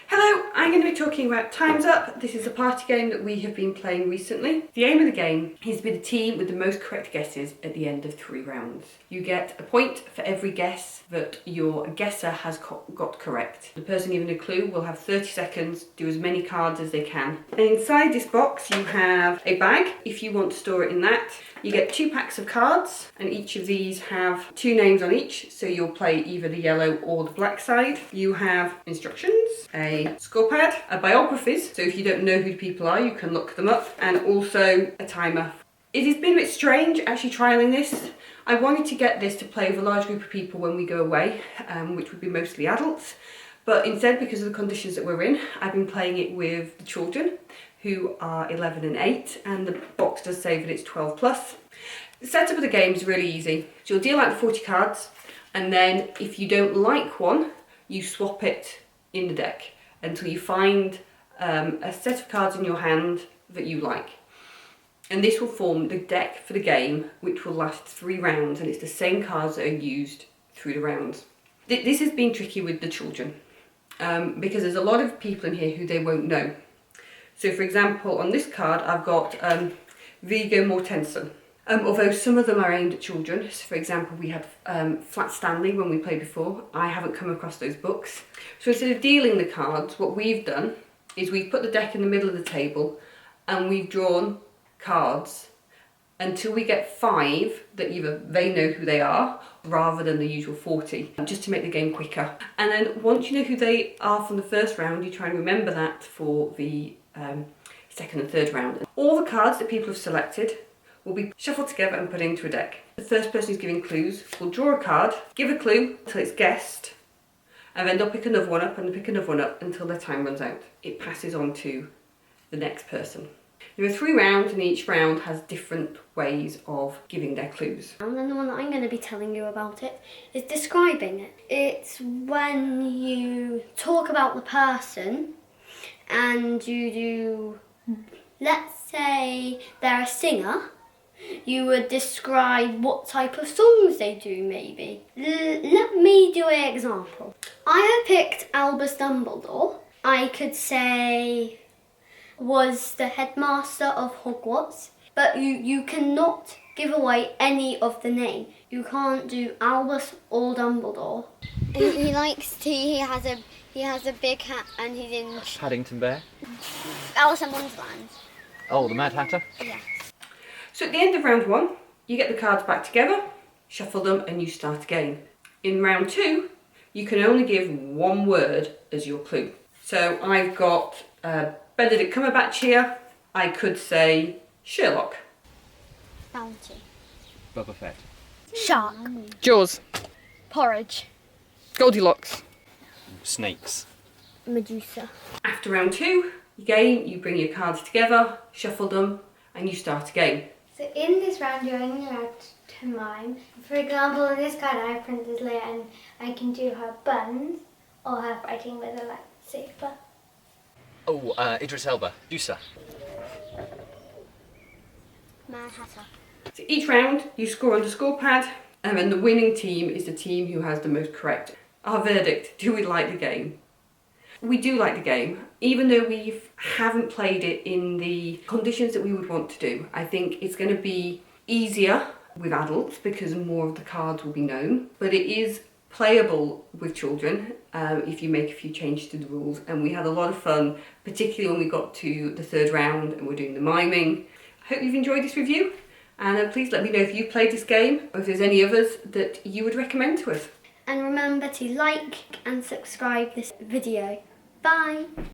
Hello, I'm going to be talking about Time's Up. This is a party game that we have been playing recently. The aim of the game is to be the team with the most correct guesses at the end of 3 rounds. You get a point for every guess that your guesser has got correct. The person given a clue will have 30 seconds, do as many cards as they can. And inside this box you have a bag, if you want to store it in that. You get 2 packs of cards, and each of these have 2 names on each, so you'll play either the yellow or the black side. You have instructions, a score pad, a biographies, so if you don't know who the people are you can look them up, and also a timer. It has been a bit strange actually trialling this. I wanted to get this to play with a large group of people when we go away, which would be mostly adults, but instead, because of the conditions that we're in, I've been playing it with the children, who are 11 and 8, and the box does say that it's 12 plus. The setup of the game is really easy. So you'll deal out the 40 cards, and then if you don't like one, you swap it in the deck until you find a set of cards in your hand that you like. And this will form the deck for the game, which will last 3 rounds, and it's the same cards that are used through the rounds. This has been tricky with the children, because there's a lot of people in here who they won't know. So for example, on this card I've got Viggo Mortensen. Although some of them are aimed at children. So for example, we had Flat Stanley when we played before. I haven't come across those books. So instead of dealing the cards, what we've done is we've put the deck in the middle of the table and we've drawn cards until we get 5 that either they know who they are rather than the usual 40, just to make the game quicker. And then once you know who they are from the first round, you try and remember that for the second and third round. All the cards that people have selected will be shuffled together and put into a deck. The first person who's giving clues will draw a card, give a clue until it's guessed, and then they'll pick another one up and pick another one up until their time runs out. It passes on to the next person. There are 3 rounds, and each round has different ways of giving their clues. And then the one that I'm going to be telling you about it is describing it. It's when you talk about the person and you do, let's say they're a singer, you would describe what type of songs they do maybe. Let me do an example. I have picked Albus Dumbledore. I could say was the headmaster of Hogwarts, but you cannot give away any of the name. You can't do Albus or Dumbledore. He likes tea, he has a big hat, and he's in Paddington Bear. Alice in Wonderland. Oh, the Mad Hatter? Yes. So at the end of round 1, you get the cards back together, shuffle them, and you start again. In round 2, you can only give 1 word as your clue. So I've got Benedict Cumberbatch here. I could say Sherlock. Bounty. Boba Fett. Shark. Jaws. Porridge. Goldilocks. Snakes. Medusa. After round 2, again, you bring your cards together, shuffle them, and you start again. So in this round you're only allowed to mime. For example, on this card I have Princess Leia and I can do her buns or her fighting with a lightsaber. Oh, Idris Elba. Dusa. Mad Hatter. So each round you score on the score pad, and then the winning team is the team who has the most correct. Our verdict, do we like the game? We do like the game, even though we haven't played it in the conditions that we would want to do. I think it's going to be easier with adults because more of the cards will be known, but it is playable with children if you make a few changes to the rules, and we had a lot of fun, particularly when we got to the 3rd round and we're doing the miming. I hope you've enjoyed this review, and please let me know if you played this game or if there's any others that you would recommend to us. And remember to like and subscribe this video. Bye!